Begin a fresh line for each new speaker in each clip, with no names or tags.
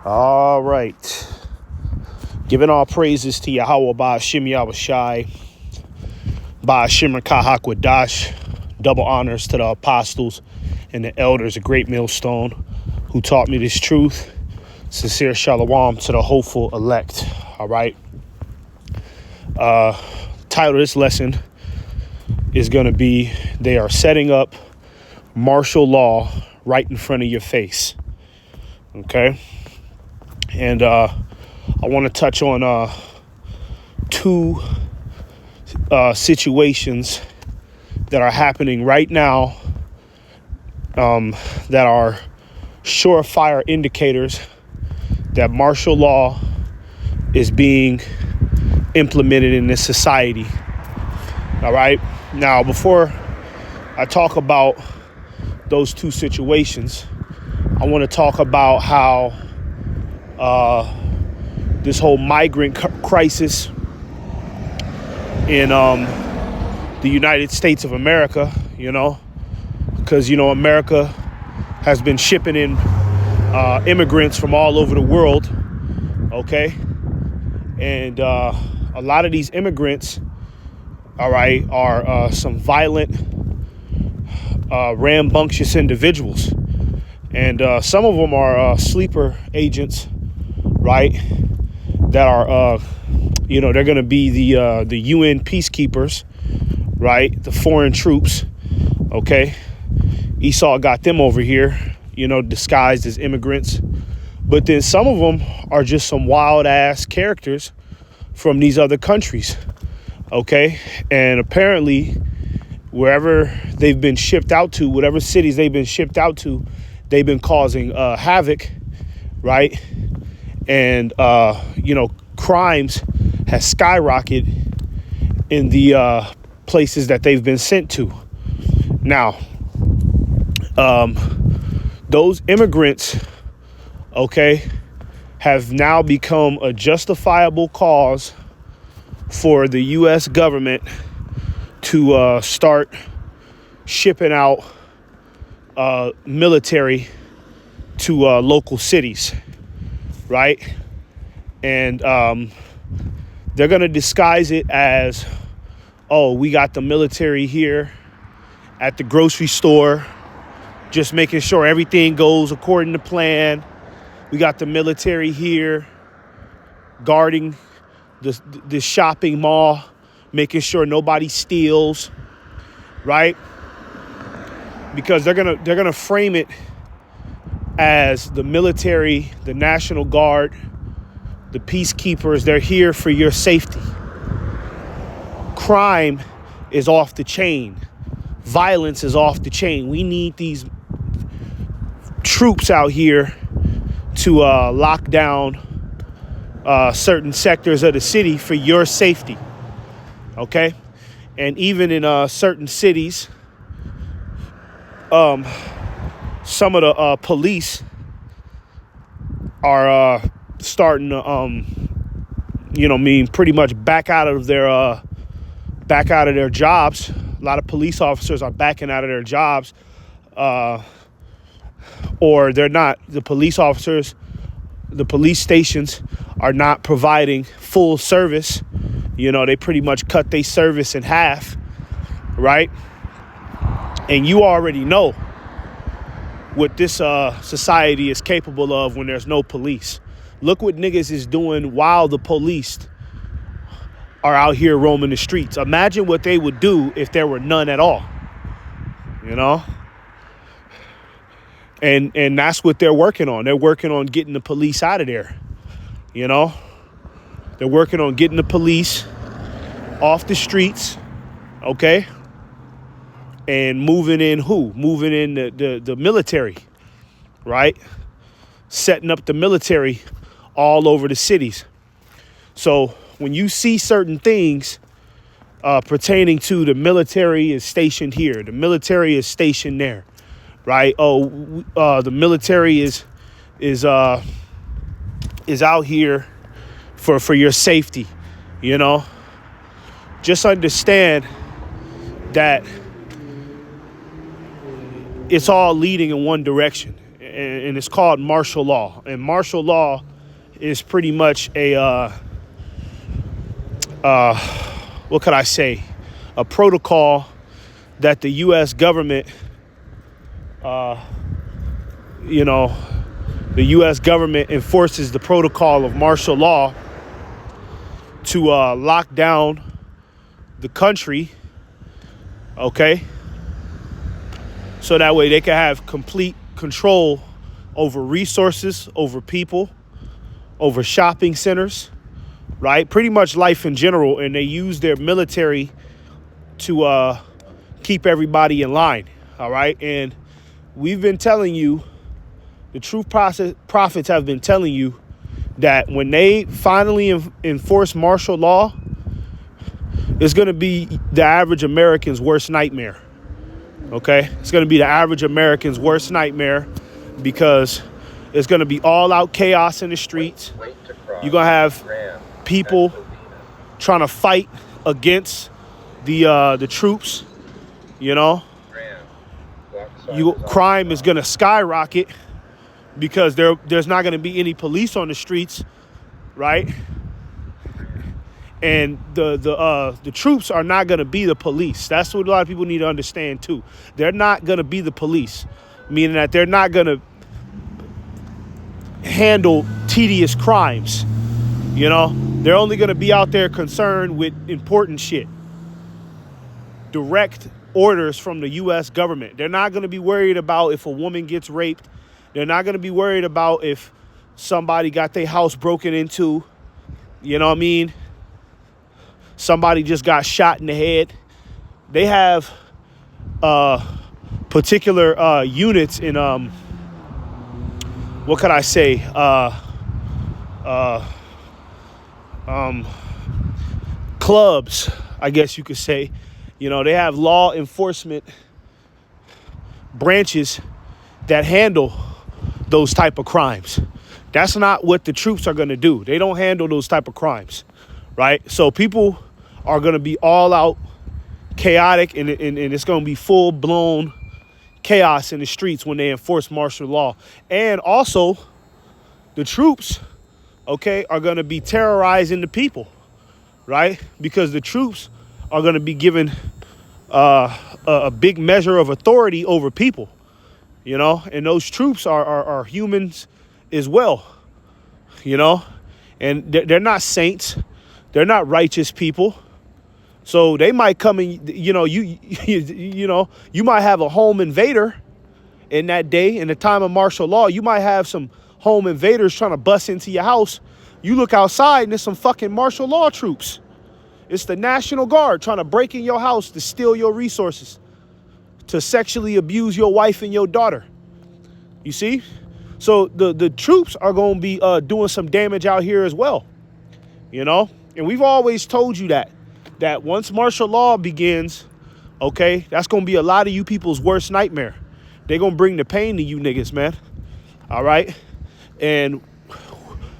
All right. Giving all praises to Yahweh Ba'ashim Yahushai, Ba'ashim Kahak double honors to the apostles and the elders, a great millstone, who taught me this truth. Sincere shalom to the hopeful elect. All right. Title of this lesson is going to be, they are setting up martial law right in front of your face. Okay. And I want to touch on two situations that are happening right now that are surefire indicators that martial law is being implemented in this society. All right. Now, before I talk about those two situations, I want to talk about how this whole migrant crisis in the United States of America, because, America has been shipping in immigrants from all over the world. OK. And a lot of these immigrants, all right, are some violent, rambunctious individuals. And some of them are sleeper agents, right, that are, they're going to be the UN peacekeepers, right, the foreign troops, okay. Esau got them over here, disguised as immigrants. But then some of them are just some wild-ass characters from these other countries, okay. And apparently, wherever they've been shipped out to, whatever cities they've been shipped out to, they've been causing havoc, right? And, crimes has skyrocketed in the places that they've been sent to. Now, those immigrants, okay, have now become a justifiable cause for the U.S. government to start shipping out military to local cities, right? And they're going to disguise it as, oh, we got the military here at the grocery store, just making sure everything goes according to plan. We got the military here guarding the shopping mall, making sure nobody steals, right? Because they're gonna frame it as the military, the National Guard, the peacekeepers, they're here for your safety. Crime is off the chain. Violence is off the chain. We need these troops out here to lock down certain sectors of the city for your safety. Okay? And even in certain cities, some of the police are starting to, pretty much back out of their jobs. A lot of police officers are backing out of their jobs, or they're not. The police stations are not providing full service. They pretty much cut their service in half, right? And you already know what this society is capable of when there's no police. Look what niggas is doing while the police are out here roaming the streets. Imagine what they would do if there were none at all, And that's what they're working on. They're working on getting the police out of there, They're working on getting the police off the streets, okay? And moving in the military, right? Setting up the military all over the cities. So when you see certain things pertaining to the military is stationed here, the military is stationed there, right? The military is out here for your safety, Just understand that it's all leading in one direction. and it's called martial law. And martial law is pretty much a what could I say? A protocol that the U.S. government, the U.S. government enforces the protocol of martial law to lock down the country, okay? So that way they can have complete control over resources, over people, over shopping centers, right? Pretty much life in general. And they use their military to keep everybody in line, all right? And we've been telling you, the truth prophets have been telling you that when they finally enforce martial law, it's going to be the average American's worst nightmare, okay? It's going to be the average American's worst nightmare because it's going to be all out chaos in the streets. You're going to have people trying to fight against the troops, crime is going to skyrocket because there's not going to be any police on the streets, right? And the troops are not going to be the police. That's what a lot of people need to understand too. They're not going to be the police, meaning that they're not going to handle tedious crimes. They're only going to be out there concerned with important shit. Direct orders from the U.S. government. They're not going to be worried about if a woman gets raped. They're not going to be worried about if somebody got their house broken into. You know what I mean? Somebody just got shot in the head. They have particular units in what could I say? Clubs, I guess you could say. They have law enforcement branches that handle those type of crimes. That's not what the troops are going to do. They don't handle those type of crimes, right? So people are going to be all out chaotic, and it's going to be full blown chaos in the streets when they enforce martial law. And also the troops, okay, are going to be terrorizing the people, right? Because the troops are going to be given a big measure of authority over people, and those troops are humans as well, and they're not saints. They're not righteous people. So they might come in, you might have a home invader in that day. In the time of martial law, you might have some home invaders trying to bust into your house. You look outside and there's some fucking martial law troops. It's the National Guard trying to break in your house to steal your resources, to sexually abuse your wife and your daughter. You see? So the troops are going to be doing some damage out here as well, And we've always told you that once martial law begins, okay, that's going to be a lot of you people's worst nightmare. They're going to bring the pain to you niggas, man. All right? And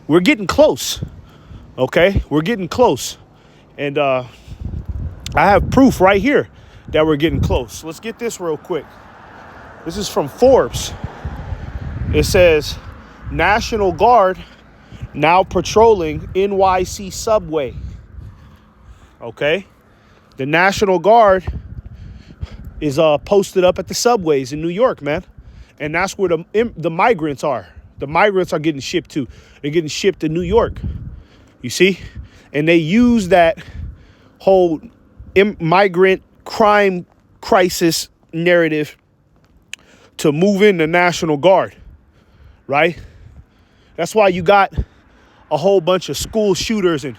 we're getting close, okay? We're getting close. And I have proof right here that we're getting close. Let's get this real quick. This is from Forbes. It says, National Guard now patrolling NYC subway. Okay? The National Guard is posted up at the subways in New York, man. And that's where the migrants are. The migrants are getting shipped to. They're getting shipped to New York. You see? And they use that whole migrant crime crisis narrative to move in the National Guard, right? That's why you got a whole bunch of school shooters and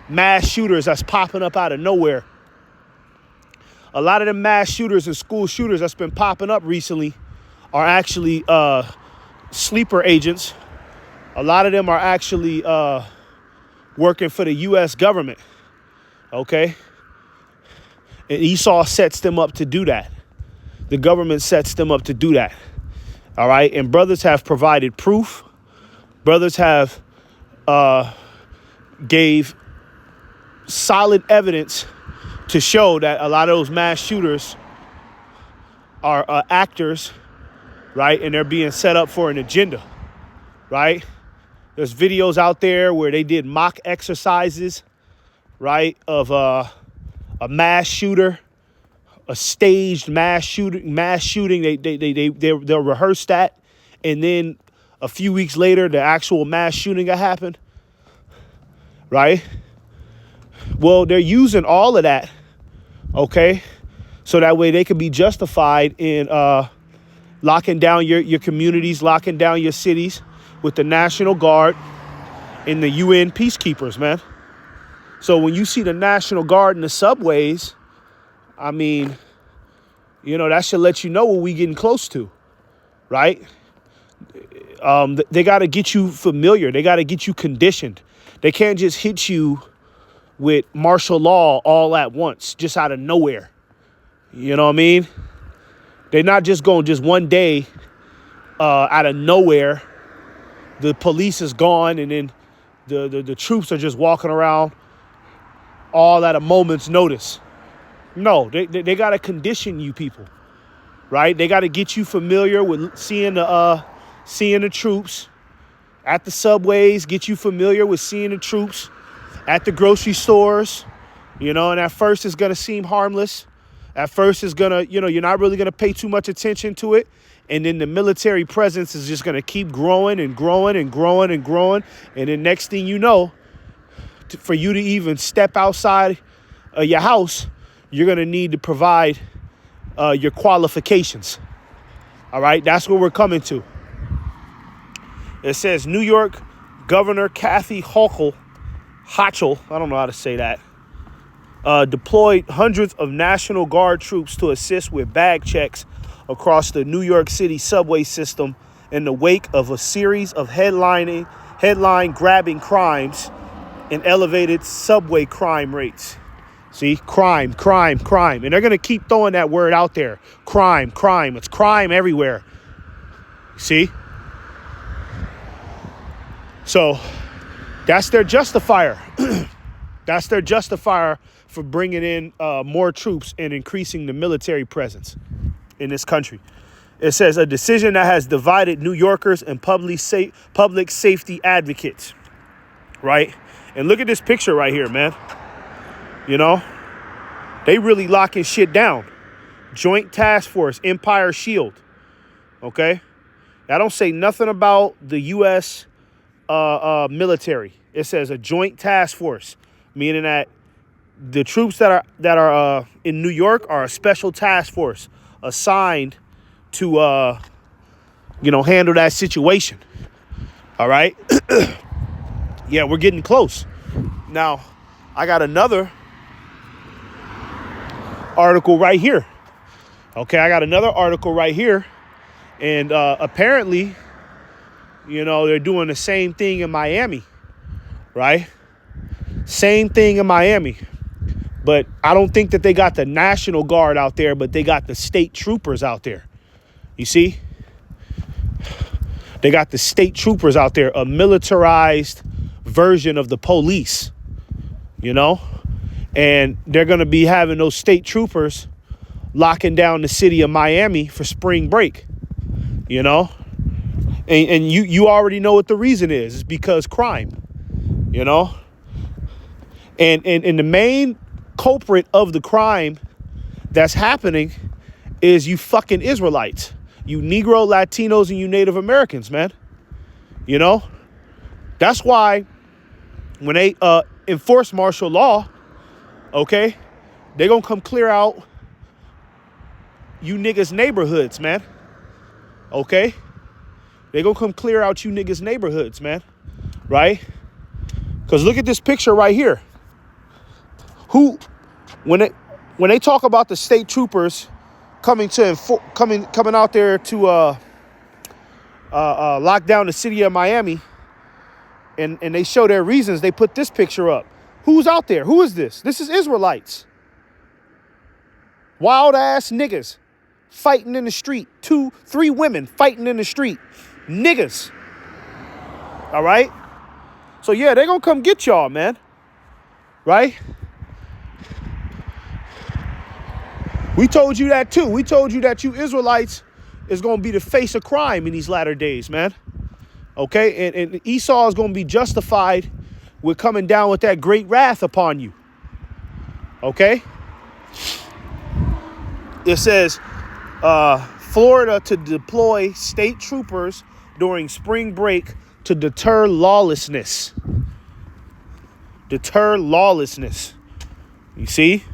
mass shooters that's popping up out of nowhere. A lot of the mass shooters and school shooters that's been popping up recently are actually sleeper agents. A lot of them are actually working for the U.S. government, okay? And Esau sets them up to do that. The government sets them up to do that, all right? And brothers have provided proof. Brothers have gave solid evidence to show that a lot of those mass shooters are actors right? And they're being set up for an agenda, right? There's videos out there where they did mock exercises, right, of a mass shooter, a staged mass shooting. They'll rehearse that, and then a few weeks later, the actual mass shooting will happen, right? Well, they're using all of that, okay, so that way they can be justified in locking down your communities, locking down your cities with the National Guard and the UN peacekeepers, man. So when you see the National Guard in the subways, I mean, you know, that should let you know what we getting close to, right? They got to get you familiar. They got to get you conditioned. They can't just hit you with martial law all at once, just out of nowhere. You know what I mean? They're not just going just one day out of nowhere. The police is gone, and then the troops are just walking around all at a moment's notice. No, they got to condition you people, right? They got to get you familiar with seeing the troops at the subways, get you familiar with seeing the troops at the grocery stores, you know, and at first it's going to seem harmless. At first it's going to, you know, you're not really going to pay too much attention to it. And then the military presence is just going to keep growing and growing and growing and growing. And then next thing you know, for you to even step outside your house, you're going to need to provide your qualifications. All right. That's what we're coming to. It says New York Governor Kathy Hochul, I don't know how to say that, deployed hundreds of National Guard troops to assist with bag checks across the New York City subway system in the wake of a series of headline grabbing crimes and elevated subway crime rates. See, crime. And they're going to keep throwing that word out there. Crime. It's crime everywhere. See? So that's their justifier. That's their justifier for bringing in more troops and increasing the military presence in this country. It says a decision that has divided New Yorkers and public safety advocates, right? And look at this picture right here, man. You know, they really locking shit down. Joint Task Force, Empire Shield. Okay. I don't say nothing about the U.S. Military. It says a joint task force, meaning that the troops that are in New York are a special task force assigned to handle that situation. All right. Yeah, we're getting close. Now, I got another article right here. Okay, I got another article right here. And apparently, you know, they're doing the same thing in Miami, right? Same thing in Miami. But I don't think that they got the National Guard out there, but they got the state troopers out there. You see? They got the state troopers out there, a militarized version of the police, you know? And they're going to be having those state troopers locking down the city of Miami for spring break, you know? And you already know what the reason is. It's because crime, you know? And the main culprit of the crime that's happening is you fucking Israelites, you Negro, Latinos, and you Native Americans, man. You know? That's why when they enforce martial law, okay, they're going to come clear out you niggas' neighborhoods, man. Okay? They're going to come clear out you niggas' neighborhoods, man. Right? Because look at this picture right here. When they talk about the state troopers coming out there to lock down the city of Miami, and they show their reasons, they put this picture up. Who's out there? Who is this? This is Israelites. Wild ass niggas fighting in the street. 2-3 women fighting in the street. Niggas. All right? So yeah, they're gonna come get y'all, man. Right? We told you that too. We told you that you Israelites is going to be the face of crime in these latter days, man. Okay, and Esau is going to be justified with coming down with that great wrath upon you. Okay? It says, Florida to deploy state troopers during spring break to deter lawlessness. Deter lawlessness. You see?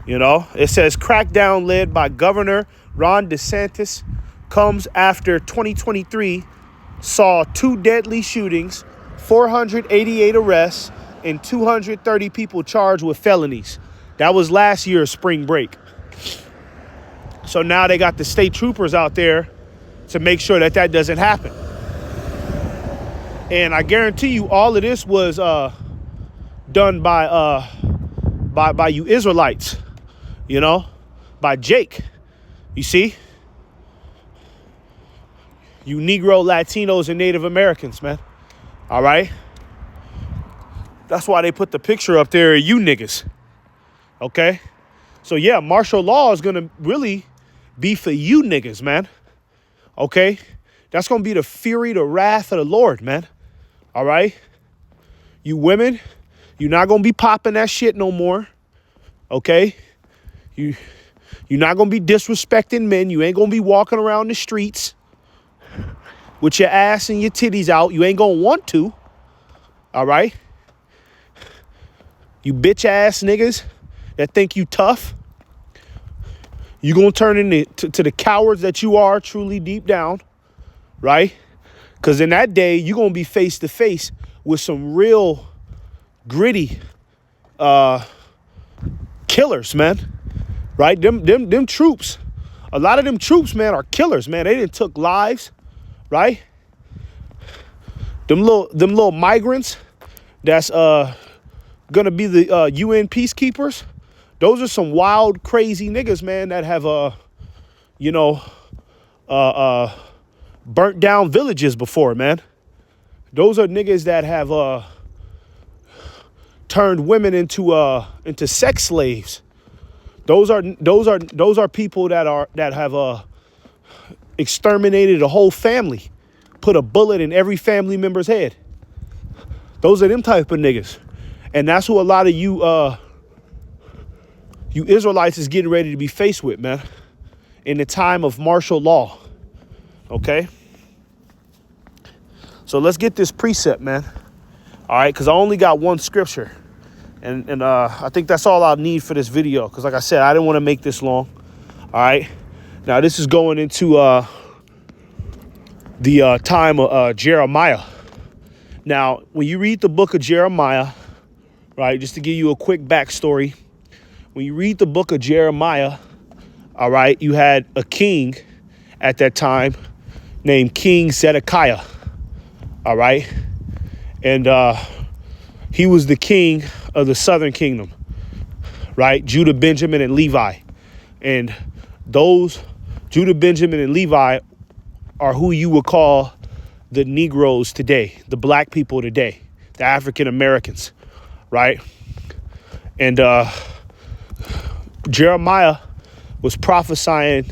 You know, it says crackdown led by Governor Ron DeSantis comes after 2023 saw 2 deadly shootings, 488 arrests, and 230 people charged with felonies. That was last year's spring break. So now they got the state troopers out there to make sure that that doesn't happen. And I guarantee you all of this was done by you Israelites, you know, by Jake. You see? You Negro, Latinos, and Native Americans, man. All right? That's why they put the picture up there of you niggas. Okay? So, yeah, martial law is going to really be for you niggas, man. Okay? That's going to be the fury, the wrath of the Lord, man. All right? You women, you're not going to be popping that shit no more. Okay? You're not going to be disrespecting men. You ain't going to be walking around the streets with your ass and your titties out. You ain't going to want to. All right? You bitch ass niggas that think you tough. You going to turn into the cowards that you are truly deep down. Right? Because in that day, you're going to be face to face with some real gritty killers, man. Right? Them troops. A lot of them troops, man, are killers, man. They done took lives. Right? Them little migrants that's gonna be the UN peacekeepers. Those are some wild, crazy niggas, man, that have burnt down villages before, man. Those are niggas that have turned women into sex slaves. Those are people that have exterminated a whole family, put a bullet in every family member's head. Those are them type of niggas. And that's who a lot of you Israelites is getting ready to be faced with, man, in the time of martial law. Okay? So let's get this precept, man. All right, because I only got one scripture. And I think that's all I'll need for this video. Because like I said, I didn't want to make this long. All right? Now, this is going into the time of Jeremiah. Now, when you read the book of Jeremiah, right, just to give you a quick backstory, when you read the book of Jeremiah, all right, you had a king at that time named King Zedekiah, all right? And he was the king of the southern kingdom, right? Judah, Benjamin, and Levi. And those Judah, Benjamin, and Levi are who you would call the Negroes today, the black people today, the African Americans, right? And Jeremiah was prophesying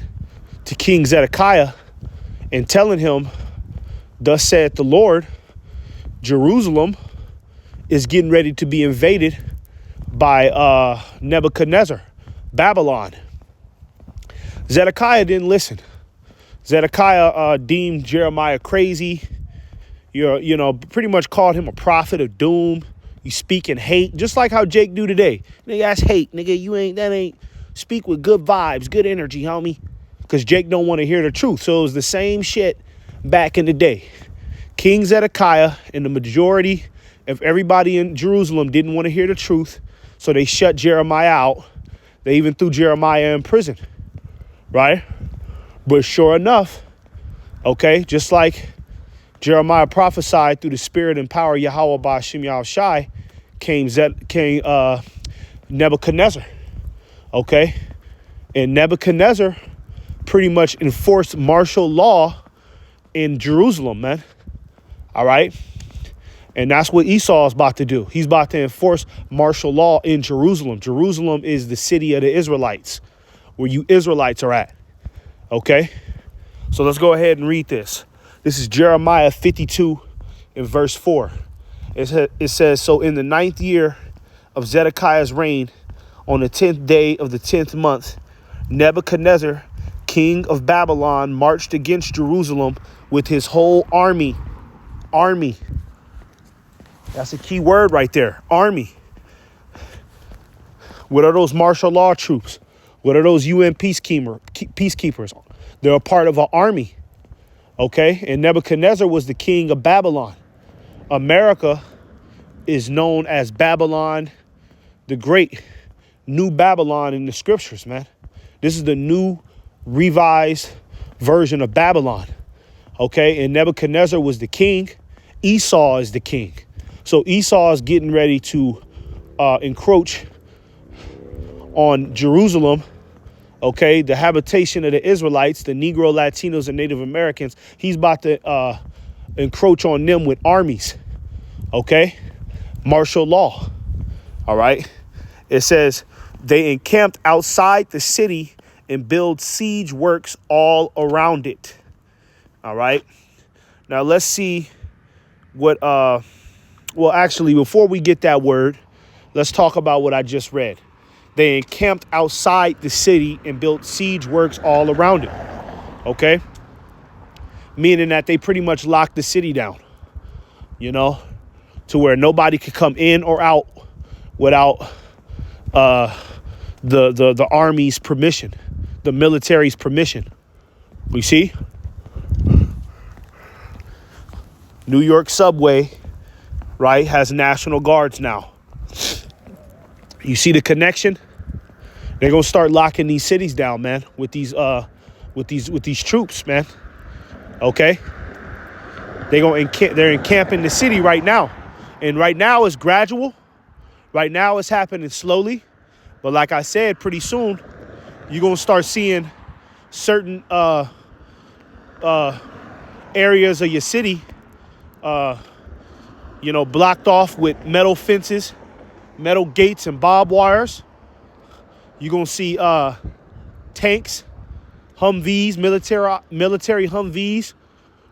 to King Zedekiah and telling him, thus saith the Lord, Jerusalem is getting ready to be invaded by Nebuchadnezzar, Babylon. Zedekiah didn't listen. Zedekiah deemed Jeremiah crazy. Pretty much called him a prophet of doom. You speak in hate, just like how Jake do today. Nigga, that's hate. Nigga, that ain't speak with good vibes, good energy, homie. Because Jake don't want to hear the truth. So it was the same shit back in the day. King Zedekiah and the majority of everybody in Jerusalem didn't want to hear the truth. So they shut Jeremiah out. They even threw Jeremiah in prison. Right? But sure enough, okay, just like Jeremiah prophesied through the spirit and power of Yahweh Ba'ashem Yahushai, came Nebuchadnezzar. Okay? And Nebuchadnezzar pretty much enforced martial law in Jerusalem, man. All right? And that's what Esau is about to do. He's about to enforce martial law in Jerusalem. Jerusalem is the city of the Israelites, where you Israelites are at. Okay, so let's go ahead and read this. This is Jeremiah 52 in verse 4. It says, so in the 9th year of Zedekiah's reign, on the 10th day of the 10th month, Nebuchadnezzar, king of Babylon, marched against Jerusalem with his whole army. Army. That's a key word right there. Army. What are those martial law troops? What are those UN peacekeepers? They're a part of an army. Okay. And Nebuchadnezzar was the king of Babylon. America is known as Babylon the Great. New Babylon in the scriptures, man. This is the new revised version of Babylon. Okay. And Nebuchadnezzar was the king. Esau is the king. So Esau is getting ready to encroach on Jerusalem. Okay. The habitation of the Israelites, the Negro, Latinos, and Native Americans. He's about to encroach on them with armies. Okay. Martial law. All right. It says they encamped outside the city and build siege works all around it. All right. Now let's see what, well, actually, before we get that word, let's talk about what I just read. They encamped outside the city and built siege works all around it. Okay. Meaning that they pretty much locked the city down, you know, to where nobody could come in or out without the army's permission, the military's permission. We see New York subway, right, has National Guards now. You see the connection? They're gonna start locking these cities down, man, with these troops, man. Okay, they're encamping the city right now, and right now it's gradual. Right now it's happening slowly, but like I said, pretty soon you're gonna start seeing certain areas of your city, you know, blocked off with metal fences, metal gates, and barbed wires. You're gonna see tanks, Humvees, military Humvees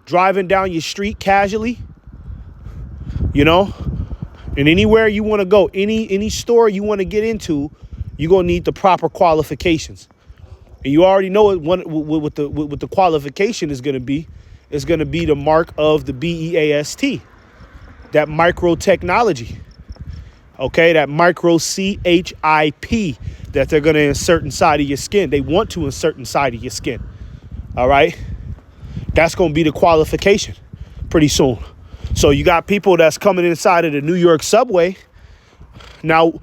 driving down your street casually, you know. And anywhere you want to go, any store you want to get into, you're going to need the proper qualifications. And you already know what the qualification is going to be. It's going to be the mark of the BEAST, that micro technology. Okay, that micro CHIP that they're going to insert inside of your skin. They want to insert inside of your skin. All right. That's going to be the qualification pretty soon. So you got people that's coming inside of the New York subway. Now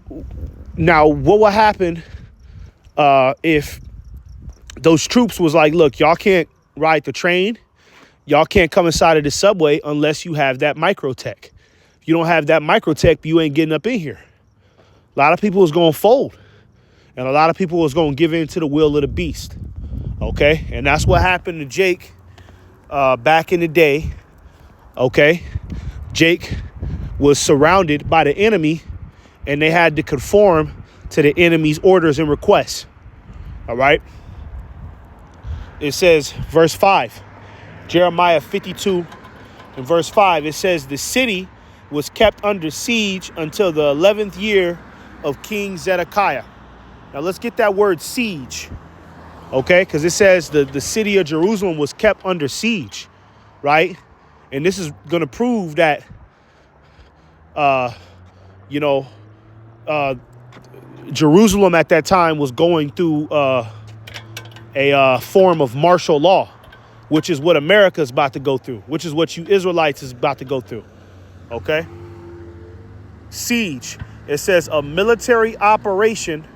what will happen if those troops was like, look, y'all can't ride the train. Y'all can't come inside of the subway unless you have that microtech. If you don't have that microtech, you ain't getting up in here. A lot of people is going to fold. And a lot of people is going to give in to the will of the beast. Okay? And that's what happened to Jake back in the day. Okay, Jake was surrounded by the enemy and they had to conform to the enemy's orders and requests. All right. It says, verse 5, Jeremiah 52 and verse 5, it says, the city was kept under siege until the 11th year of King Zedekiah. Now let's get that word siege. Okay, because it says the city of Jerusalem was kept under siege. Right. And this is going to prove that, you know, Jerusalem at that time was going through a form of martial law, which is what America is about to go through, which is what you Israelites is about to go through. OK. Siege. It says a military operation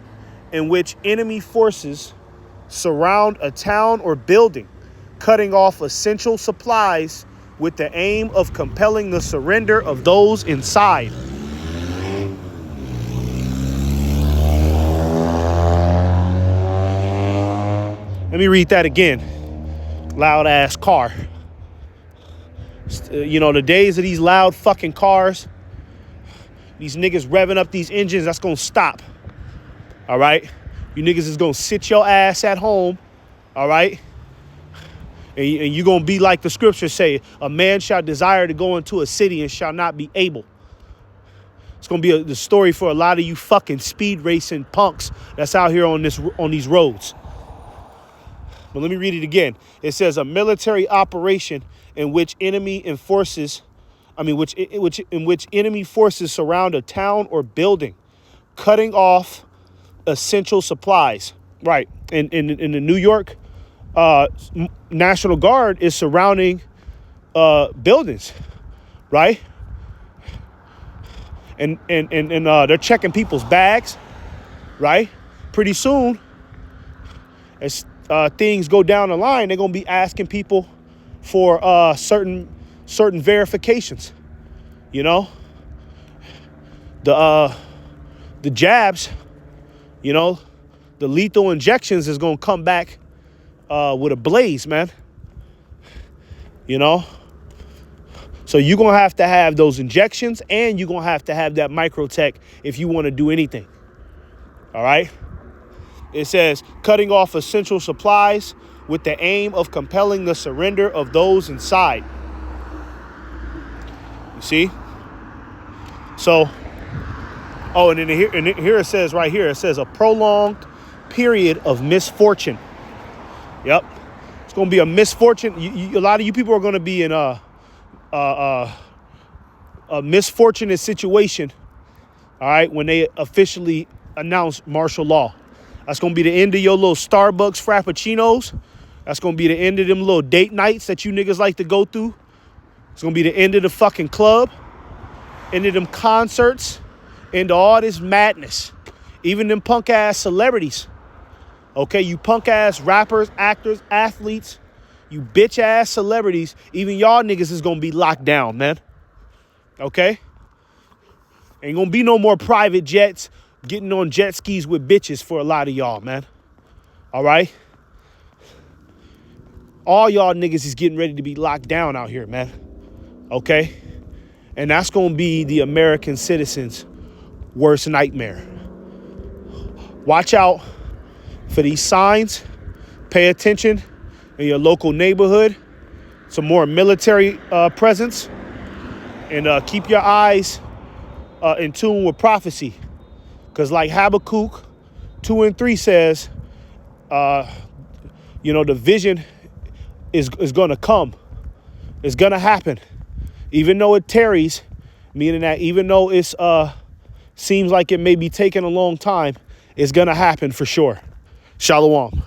in which enemy forces surround a town or building, cutting off essential supplies with the aim of compelling the surrender of those inside. Let me read that again. Loud ass car. You know, the days of these loud fucking cars, these niggas revving up these engines, that's gonna stop. All right? You niggas is gonna sit your ass at home All right. And you're going to be like the scriptures say, a man shall desire to go into a city and shall not be able. It's going to be the story for a lot of you fucking speed racing punks that's out here on these roads. But let me read it again. It says a military operation in which enemy forces surround a town or building, cutting off essential supplies. Right. In the New York National Guard is surrounding buildings, right? And they're checking people's bags, right? Pretty soon, as things go down the line, they're gonna be asking people for certain verifications. You know, the jabs, you know, the lethal injections is gonna come back with a blaze, man. You know, so you're gonna have to have those injections, and you're gonna have to have that microtech if you want to do anything. All right. It says cutting off essential supplies with the aim of compelling the surrender of those inside. You see? So, oh, and then here it says right here, it says a prolonged period of misfortune. Yep. It's going to be a misfortune. A lot of you people are going to be in a misfortunate situation, all right, when they officially announce martial law. That's going to be the end of your little Starbucks Frappuccinos. That's going to be the end of them little date nights that you niggas like to go through. It's going to be the end of the fucking club, end of them concerts, end of all this madness. Even them punk-ass celebrities. Okay, you punk-ass rappers, actors, athletes, you bitch-ass celebrities, even y'all niggas is going to be locked down, man. Okay? Ain't going to be no more private jets getting on jet skis with bitches for a lot of y'all, man. All right? All y'all niggas is getting ready to be locked down out here, man. Okay? And that's going to be the American citizen's worst nightmare. Watch out for these signs. Pay attention in your local neighborhood. Some more military presence. And keep your eyes in tune with prophecy. Because like Habakkuk 2 and 3 says, the vision is going to come. It's going to happen. Even though it tarries, meaning that even though it's seems like it may be taking a long time, it's going to happen for sure. Shalom.